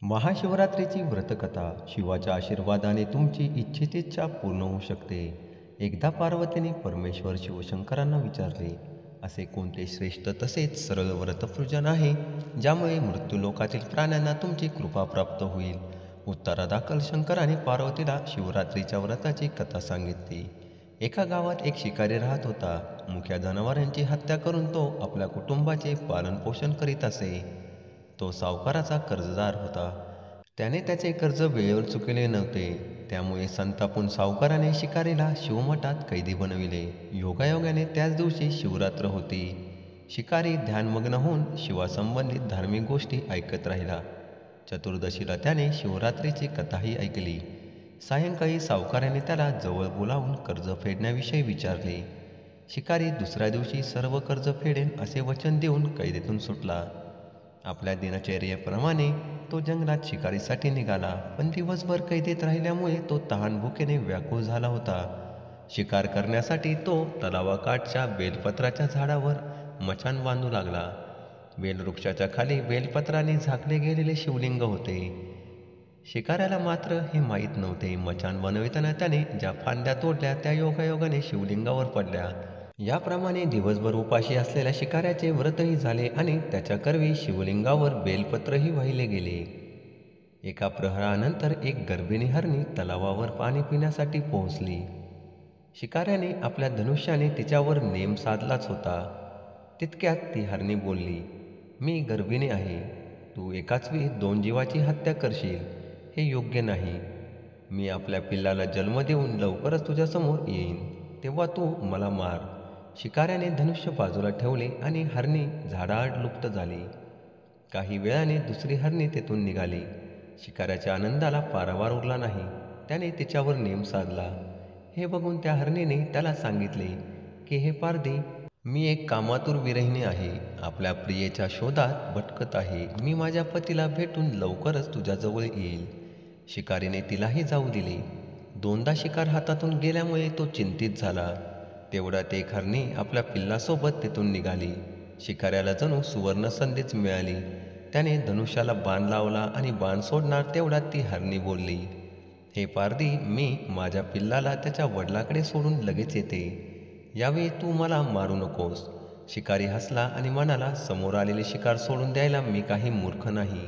महाशिवरात्रीची व्रतकथा शिवाच्या आशीर्वादाने तुमची इच्छित इच्छा पूर्ण होऊ शकते. एकदा पार्वतीने परमेश्वर शिवशंकरांना विचारले, असे कोणते श्रेष्ठ तसेच सरळ व्रतपूजन आहे ज्यामुळे मृत्यूलोकातील प्राण्यांना तुमची कृपा प्राप्त होईल. उत्तरादाखल शंकराने पार्वतीला शिवरात्रीच्या व्रताची कथा सांगितली. एका गावात एक शिकारी राहत होता. मुख्या जनावरांची हत्या करून तो आपल्या कुटुंबाचे पालनपोषण करीत असे. तो सावकाराचा कर्जदार होता. त्याने त्याचे कर्ज वेळेवर चुकले नव्हते. त्यामुळे संतापून सावकाराने शिकारीला शिवमठात कैदी बनविले. योगायोगाने त्याच दिवशी शिवरात्र होती. शिकारी ध्यानमग्न होऊन शिवासंबंधित धार्मिक गोष्टी ऐकत राहिला. चतुर्दशीला त्याने शिवरात्रीची कथाही ऐकली. सायंकाळी सावकाराने त्याला जवळ बोलावून कर्ज फेडण्याविषयी विचारले. शिकारी दुसऱ्या दिवशी सर्व कर्ज फेडेन असे वचन देऊन कैदेतून सुटला. आपल्या दिनचर्येप्रमाणे तो जंगलात शिकारीसाठी निघाला. पण दिवसभर कैदेत राहिल्यामुळे तो तहानभुकेने व्याकुळ झाला होता. शिकार करण्यासाठी तो तलावाकाठच्या बेलपत्राच्या झाडावर मचाण बांधू लागला. बेलवृक्षाच्या खाली बेलपत्राने झाकले गेलेले शिवलिंग होते. शिकाऱ्याला मात्र हे माहीत नव्हते. मचाण बनविताना त्याने ज्या फांद्या तोडल्या त्या योगायोगाने शिवलिंगावर पडल्या. याप्रमाणे दिवसभर उपाशी असलेल्या शिकाऱ्याचे व्रतही झाले आणि त्याच्या करवी शिवलिंगावर बेलपत्रही वाहिले गेले. एका प्रहरानंतर एक गर्भिणी हरणी तलावावर पाणी पिण्यासाठी पोहोचली. शिकाऱ्याने आपल्या धनुष्याने तिच्यावर नेम साधलाच होता. तितक्यात ती हरणी बोलली, मी गर्भिणी आहे. तू एकाच वेळी 2 जीवाची हत्या करशील, हे योग्य नाही. मी आपल्या पिल्लाला जन्म देऊन लवकरच तुझ्यासमोर येईन, तेव्हा तू मला मार. शिकाऱ्याने धनुष्य बाजूला ठेवले आणि हरणी झाडाआड लुप्त झाली. काही वेळाने दुसरी हरणी तेथून निघाली. शिकाऱ्याच्या आनंदाला पारावार उरला नाही. त्याने तिच्यावर नेम साधला. हे बघून त्या हरणीने त्याला सांगितले की हे पारधी, मी एक कामातूर विरहिणी आहे. आपल्या प्रियेच्या शोधात भटकत आहे. मी माझ्या पतीला भेटून लवकरच तुझ्याजवळ येईल. शिकारीने तिलाही जाऊ दिले. 2दा शिकार हातातून गेल्यामुळे तो चिंतित झाला. तेवढ्यात एक हरणी आपल्या पिल्लासोबत तिथून निघाली. शिकाऱ्याला जणू सुवर्ण संधीच मिळाली. त्याने धनुष्याला बाण लावला आणि बाण सोडणार तेवढ्यात ती हरणी बोलली, हे पारधी, मी माझ्या पिल्लाला त्याच्या वडिलाकडे सोडून लगेच येते. यावेळी तू मला मारू नकोस. शिकारी हसला आणि म्हणाला, समोर आलेली शिकार सोडून द्यायला मी काही मूर्ख नाही.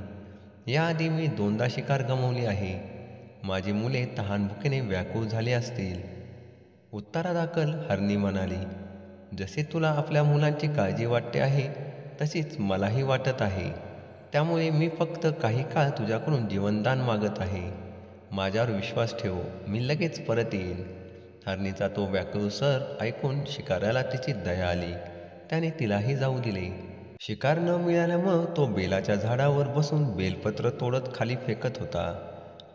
याआधी मी 2दा शिकार गमावली आहे. माझी मुले तहानभुकेने व्याकुळ झाली असतील. उत्तरादाखल हरणी म्हणाली, जसे तुला आपल्या मुलांची काळजी वाटते आहे तशीच मलाही वाटत आहे. त्यामुळे मी फक्त काही काळ तुझ्याकडून जीवनदान मागत आहे. माझ्यावर विश्वास ठेव, मी लगेच परत येईन. हरणीचा तो व्याकुळ स्वर ऐकून शिकाऱ्याला तिची दया आली. त्याने तिलाही जाऊ दिले. शिकार न मिळाल्यामुळं तो बेलाच्या झाडावर बसून बेलपत्र तोडत खाली फेकत होता.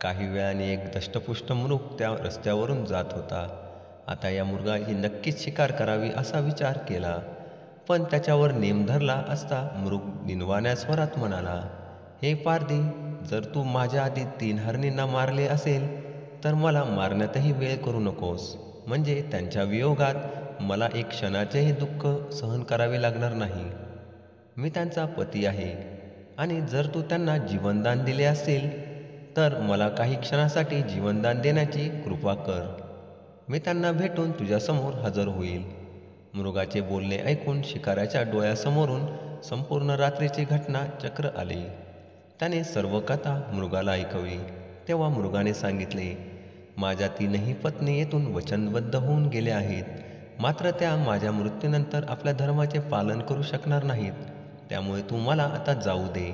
काही वेळाने एक दष्टपुष्ट मृग त्या रस्त्यावरून जात होता. आता या मृगाची नक्कीच शिकार करावी असा विचार केला. पण त्याच्यावर नेम धरला असता मृग निनवाण्या स्वरात म्हणाला, हे पारधी, जर तू माझ्या आधी 3 हरणींना मारले असेल तर मला मारण्यातही वेळ करू नकोस. म्हणजे त्यांच्या वियोगात मला एक क्षणाचेही दुःख सहन करावे लागणार नाही. मी त्यांचा पती आहे आणि जर तू त्यांना जीवनदान दिले असेल तर मला काही क्षणासाठी जीवनदान देण्याची कृपा कर. मी त्यांना भेटून तुझ्यासमोर हजर होईल. मृगाचे बोलणे ऐकून शिकाऱ्याच्या डोळ्यासमोरून संपूर्ण रात्रीची घटना चक्र आली. त्याने सर्व कथा मृगाला ऐकवली. तेव्हा मृगाने सांगितले, माझ्या 3ही पत्नी येथून वचनबद्ध होऊन गेल्या आहेत. मात्र त्या माझ्या मृत्यूनंतर आपल्या धर्माचे पालन करू शकणार नाहीत. त्यामुळे तू मला आता जाऊ दे.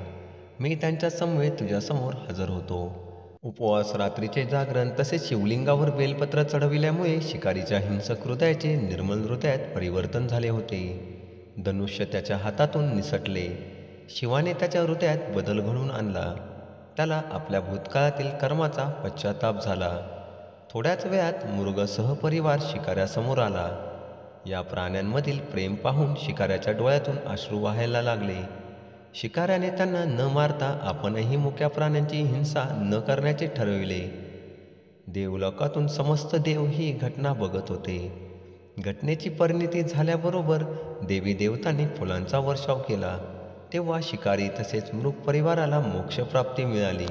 मी त्यांच्या समवेत तुझ्यासमोर हजर होतो. उपवास, रात्रीचे जागरण तसेच शिवलिंगावर बेलपत्र चढविल्यामुळे शिकारीच्या हिंसक हृदयाचे निर्मल हृदयात परिवर्तन झाले होते. धनुष्य त्याच्या हातातून निसटले. शिवाने त्याच्या हृदयात बदल घडवून आणला. त्याला आपल्या भूतकाळातील कर्माचा पश्चाताप झाला. थोड्याच वेळात मृग सहपरिवार शिकाऱ्यासमोर आला. या प्राण्यांमधील प्रेम पाहून शिकाऱ्याच्या डोळ्यातून अश्रू वाहायला लागले. शिकाऱ्याने त्यांना न मारता आपणही मुक्या प्राण्यांची हिंसा न करण्याचे ठरविले. देवलोकातून समस्त देव ही घटना बघत होते. घटनेची परिणती झाल्याबरोबर देवी देवतांनी फुलांचा वर्षाव केला. तेव्हा शिकारी तसेच मृग परिवाराला मोक्षप्राप्ती मिळाली.